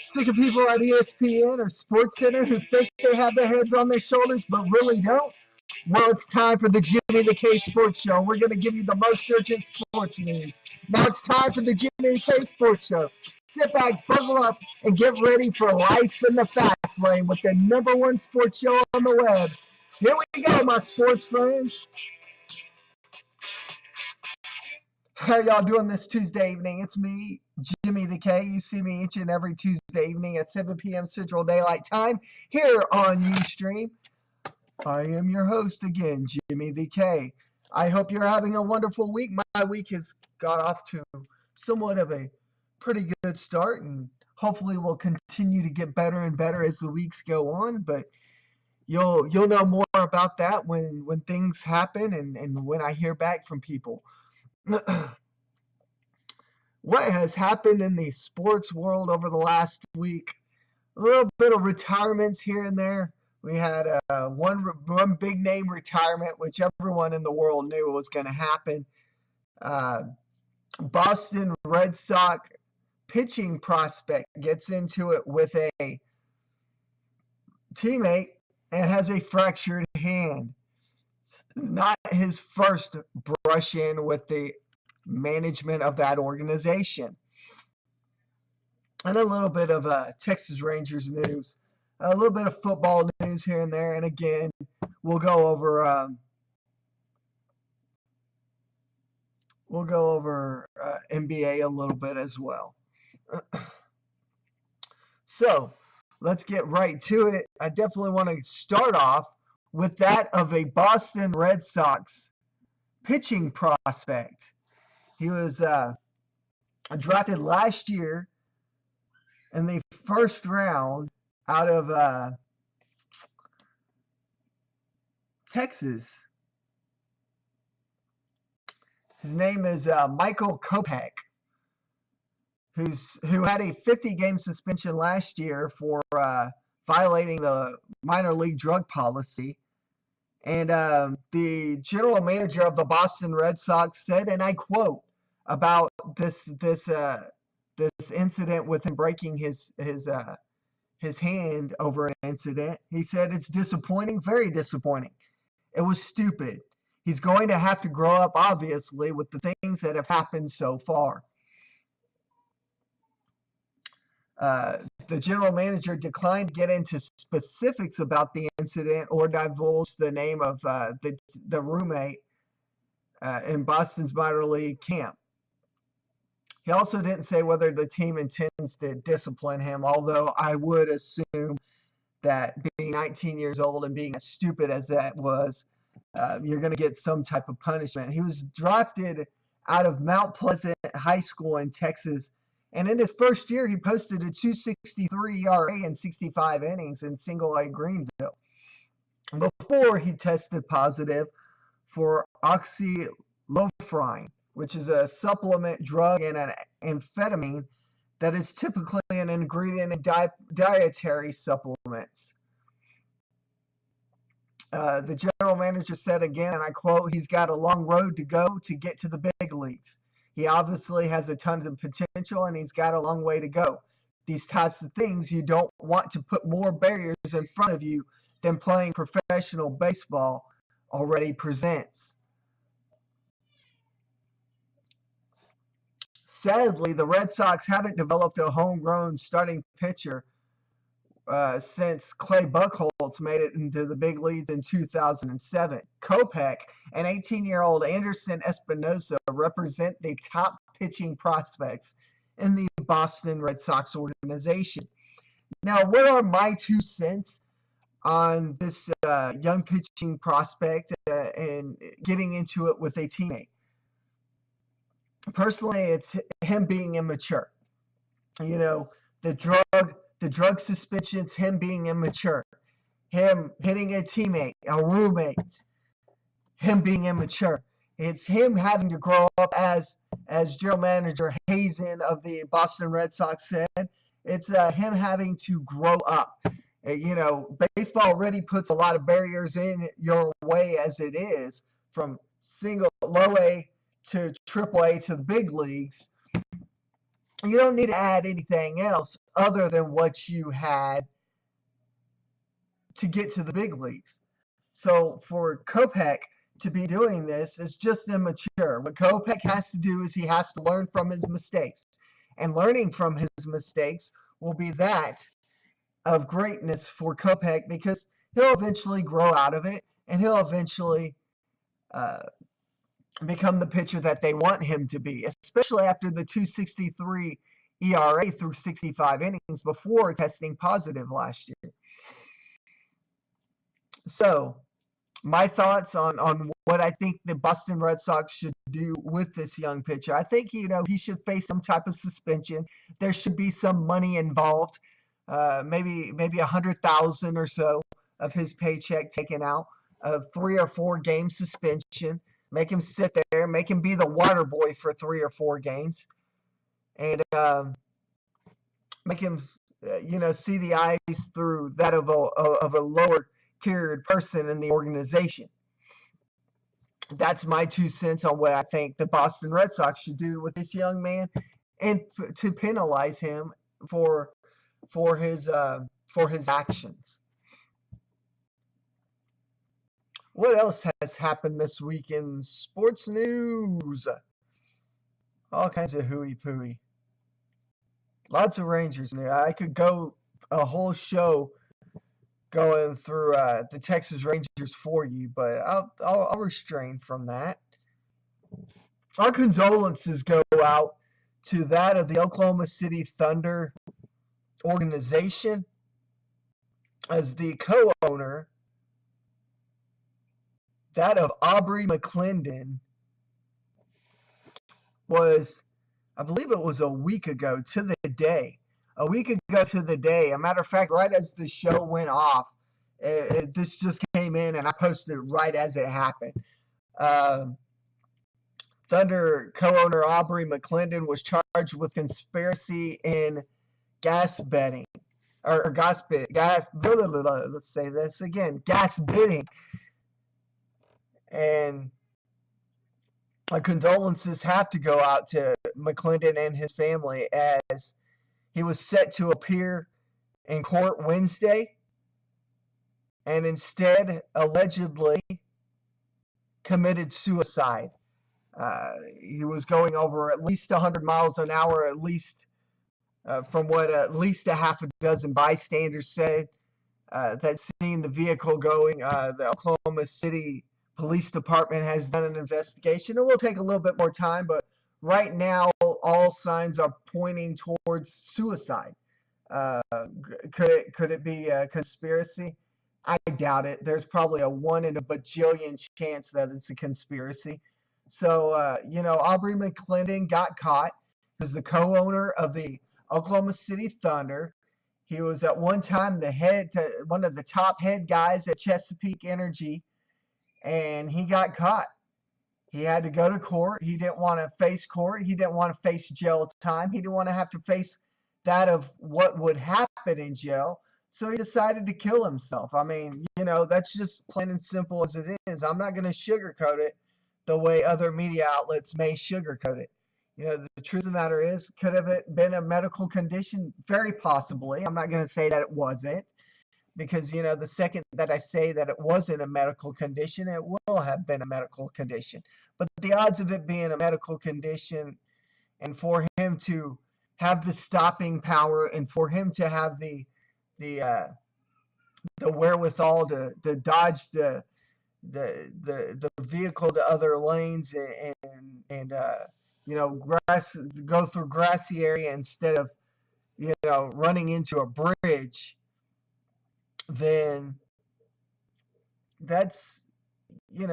Sick of people at ESPN or SportsCenter who think they have their heads on their shoulders but really don't? Well, it's time for the Jimmy the K Sports Show. We're going to give you the most urgent sports news. Now it's time for the Jimmy the K Sports Show. Sit back, buckle up, and get ready for life in the fast lane with the number one sports show on the web. Here we go, my sports friends. How y'all doing this Tuesday evening? It's me, Jimmy the K. You see me each and every Tuesday evening at 7 p.m. Central Daylight Time here on Ustream. I am your host again, Jimmy the K. I hope you're having a wonderful week. My week has got off to somewhat of a pretty good start, and hopefully will continue to get better and better as the weeks go on. But you'll know more about that when things happen and when I hear back from people. What has happened in the sports world over the last week? A little bit of retirements here and there. We had one big name retirement, which everyone in the world knew was going to happen. Boston Red Sox pitching prospect gets into it with a teammate and has a fractured hand. Not his first brush in with the management of that organization. And a little bit of Texas Rangers news, a little bit of football news here and there, and again, we'll go over NBA a little bit as well. So let's get right to it. I definitely want to start off with that of a Boston Red Sox pitching prospect. He was drafted last year in the first round out of Texas. His name is Michael Kopech, who had a 50-game suspension last year for violating the minor league drug policy. And the general manager of the Boston Red Sox said, and I quote, about this incident with him breaking his hand over an incident. He said, "It's disappointing, very disappointing. It was stupid. He's going to have to grow up, obviously, with the things that have happened so far." The general manager declined to get into specifics about the incident or divulge the name of the roommate in Boston's minor league camp. He also didn't say whether the team intends to discipline him, although I would assume that being 19 years old and being as stupid as that was, you're going to get some type of punishment. He was drafted out of Mount Pleasant High School in Texas, and in his first year, he posted a .263 ERA in 65 innings in Single-A Greenville before he tested positive for oxylofrine, which is a supplement drug and an amphetamine that is typically an ingredient in dietary supplements. The general manager said again, and I quote, "He's got a long road to go to get to the big leagues. He obviously has a ton of potential, and he's got a long way to go. These types of things, you don't want to put more barriers in front of you than playing professional baseball already presents." Sadly, the Red Sox haven't developed a homegrown starting pitcher since Clay Buchholz made it into the big leagues in 2007. Kopech and 18-year-old Anderson Espinosa represent the top pitching prospects in the Boston Red Sox organization. Now, what are my 2 cents on this young pitching prospect and getting into it with a teammate? Personally, it's him being immature. You know, the drug suspensions, him being immature, him hitting a teammate, a roommate, him being immature. It's him having to grow up, as general manager Hazen of the Boston Red Sox said. It's him having to grow up. You know, baseball already puts a lot of barriers in your way as it is, from low A to triple A to the big leagues. You don't need to add anything else other than what you had to get to the big leagues. So for Kopech to be doing this is just immature. What Kopech has to do is he has to learn from his mistakes. And learning from his mistakes will be that of greatness for Kopech, because he'll eventually grow out of it and he'll eventually uh, become the pitcher that they want him to be, especially after the 2.63 ERA through 65 innings before testing positive last year. So, my thoughts on what I think the Boston Red Sox should do with this young pitcher. I think he should face some type of suspension. There should be some money involved, maybe 100,000 or so of his paycheck taken out, a 3 or 4 game suspension. Make him sit there, make him be the water boy for 3 or 4 games, and make him see the ice through that of a lower tiered person in the organization. That's my 2 cents on what I think the Boston Red Sox should do with this young man, and to penalize him for for his actions. What else has happened this week in sports news? All kinds of hooey pooey. Lots of Rangers news. I could go a whole show going through the Texas Rangers for you, but I'll restrain from that. Our condolences go out to that of the Oklahoma City Thunder organization, as the co-owner, that of Aubrey McClendon, was, I believe it was a week ago to the day. A week ago to the day. A matter of fact, right as the show went off, this just came in and I posted it right as it happened. Thunder co-owner Aubrey McClendon was charged with conspiracy in gas betting. Or gas bid, let's say this again, gas bidding. And condolences have to go out to McClendon and his family, as he was set to appear in court Wednesday and instead allegedly committed suicide. He was going over at least 100 miles an hour, at least from what at least a half a dozen bystanders said that seen the vehicle going. The Oklahoma City Police Department has done an investigation. It will take a little bit more time, but right now all signs are pointing towards suicide. Could it be a conspiracy? I doubt it. There's probably a 1 in a bajillion chance that it's a conspiracy. So, Aubrey McClendon got caught. He was the co-owner of the Oklahoma City Thunder. He was at one time one of the top head guys at Chesapeake Energy, and he got caught. He had to go to court. He didn't want to face court. He didn't want to face jail time. He didn't want to have to face that of what would happen in jail. So he decided to kill himself. I mean, that's just plain and simple as it is. I'm not going to sugarcoat it the way other media outlets may sugarcoat it. The truth of the matter is, could have it been a medical condition? Very possibly. I'm not going to say that it wasn't, because, the second that I say that it wasn't a medical condition, it will have been a medical condition. But the odds of it being a medical condition, and for him to have the stopping power, and for him to have the wherewithal to dodge the vehicle to other lanes, and go through grassy area instead of running into a bridge, then that's you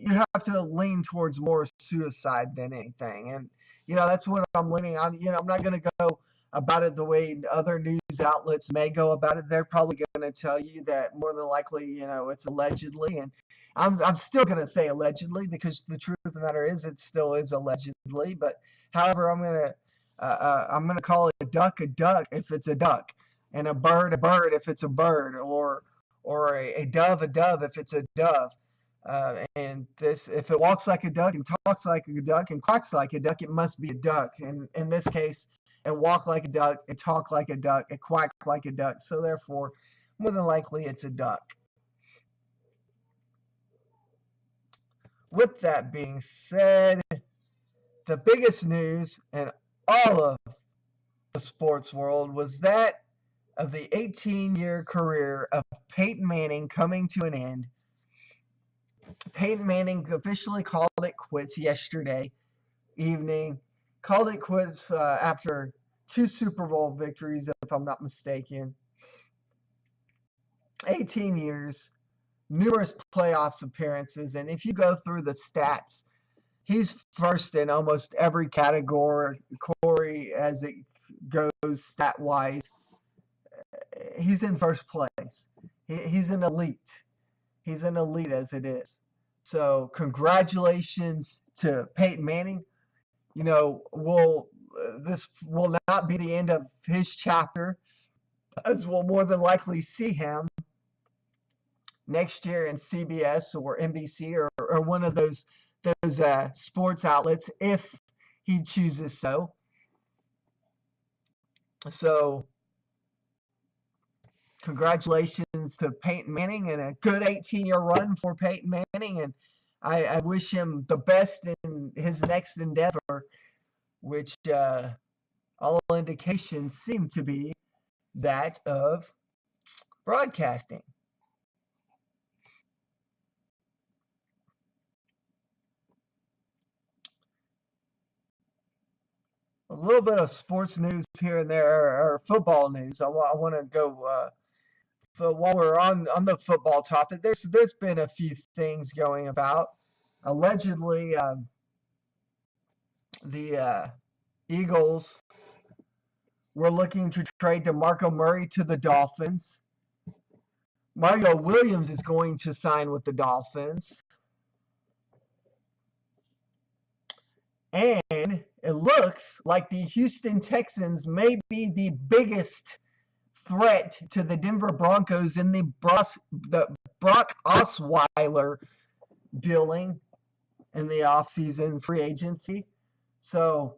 have to lean towards more suicide than anything. And that's what I'm leaning on. I'm not going to go about it the way other news outlets may go about it. They're probably going to tell you that more than likely, it's allegedly, and I'm still going to say allegedly, because the truth of the matter is it still is allegedly. But however, I'm going to call a duck if it's a duck, and a bird if it's a bird, or a dove if it's a dove. And this, if it walks like a duck and talks like a duck and quacks like a duck, it must be a duck. And in this case, it walked like a duck, it talked like a duck, it quacked like a duck. So therefore, more than likely, it's a duck. With that being said, the biggest news in all of the sports world was that of the 18-year career of Peyton Manning coming to an end. Peyton Manning officially called it quits yesterday evening. Called it quits after 2 Super Bowl victories, if I'm not mistaken. 18 years, numerous playoffs appearances, and if you go through the stats, he's first in almost every category as it goes stat-wise. He's in first place. He's an elite. He's an elite as it is. So congratulations to Peyton Manning. You know, this will not be the end of his chapter, as we'll more than likely see him next year in CBS or NBC or one of those sports outlets if he chooses so. So congratulations to Peyton Manning and a good 18-year run for Peyton Manning, and I wish him the best in his next endeavor, which all indications seem to be that of broadcasting. A little bit of sports news here and there, or football news. I want to go. While we're on the football topic, there's been a few things going about. Allegedly, the Eagles were looking to trade DeMarco Murray to the Dolphins. Mario Williams is going to sign with the Dolphins. And it looks like the Houston Texans may be the biggest threat to the Denver Broncos in the Brock Osweiler dealing in the offseason free agency. So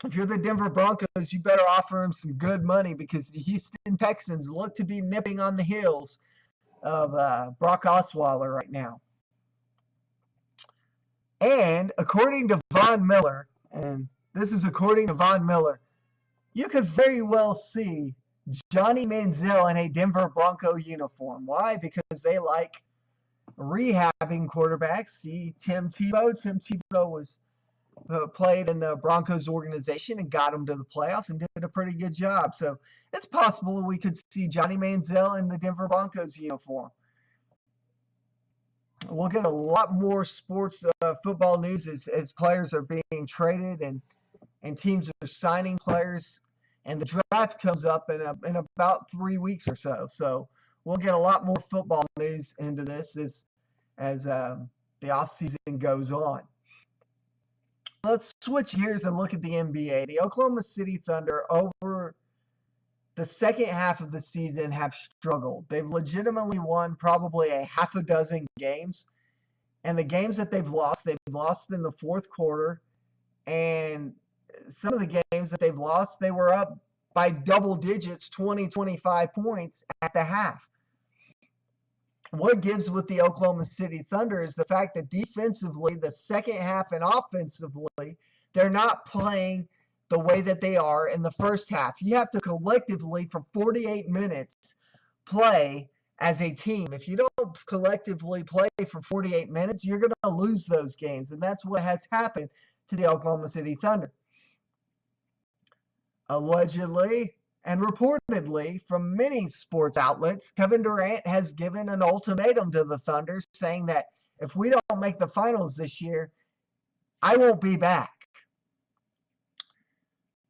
if you're the Denver Broncos, you better offer him some good money because the Houston Texans look to be nipping on the heels of Brock Osweiler right now. And according to Von Miller, and this is according to Von Miller, you could very well see Johnny Manziel in a Denver Bronco uniform. Why? Because they like rehabbing quarterbacks. See Tim Tebow. Tim Tebow was played in the Broncos organization and got them to the playoffs and did a pretty good job. So it's possible we could see Johnny Manziel in the Denver Broncos uniform. We'll get a lot more sports football news as players are being traded and teams are signing players, and the draft comes up in about 3 weeks or so. So we'll get a lot more football news into this as the offseason goes on. Let's switch gears and look at the NBA. The Oklahoma City Thunder over the second half of the season have struggled. They've legitimately won probably a half a dozen games. And the games that they've lost in the fourth quarter. And some of the games that they've lost, they were up by double digits, 20, 25 points at the half. What gives with the Oklahoma City Thunder is the fact that defensively, the second half and offensively, they're not playing the way that they are in the first half. You have to collectively, for 48 minutes, play as a team. If you don't collectively play for 48 minutes, you're going to lose those games. And that's what has happened to the Oklahoma City Thunder. Allegedly and reportedly from many sports outlets, Kevin Durant has given an ultimatum to the Thunder saying that if we don't make the finals this year, I won't be back.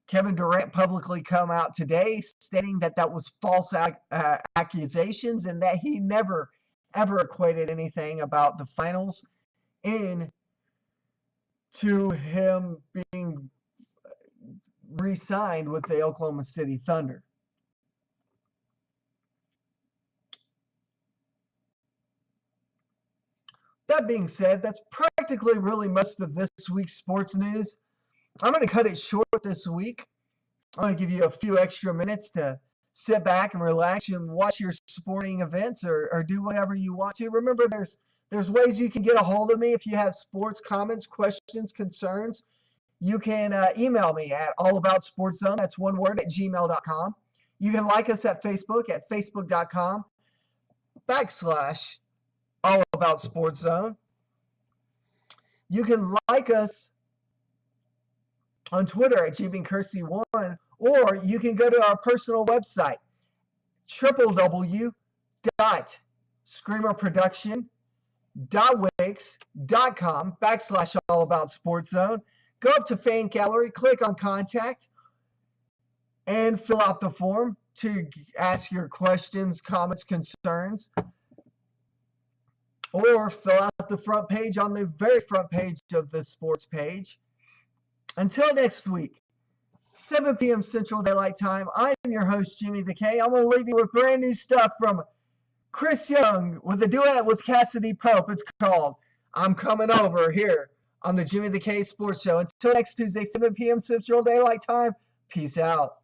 Kevin Durant publicly come out today stating that that was false accusations and that he never, ever equated anything about the finals in to him being re-signed with the Oklahoma City Thunder. That being said, that's practically really most of this week's sports news. I'm going to cut it short this week. I'm going to give you a few extra minutes to sit back and relax and watch your sporting events or do whatever you want to. Remember, there's ways you can get a hold of me if you have sports comments, questions, concerns. You can email me at allaboutsportszone, that's one word, at gmail.com. You can like us at Facebook at facebook.com/allaboutsportszone. You can like us on Twitter at gbandkersey1, or you can go to our personal website, www.screamerproduction.wix.com/allaboutsportszone. Go up to Fan Gallery, click on Contact, and fill out the form to ask your questions, comments, concerns, or fill out the front page on the very front page of the sports page. Until next week, 7 p.m. Central Daylight Time, I am your host, Jimmy the K. I'm going to leave you with brand new stuff from Chris Young with a duet with Cassidy Pope. It's called I'm Coming Over here on the Jimmy the K Sports Show. Until next Tuesday, 7 p.m. Central Daylight Time, peace out.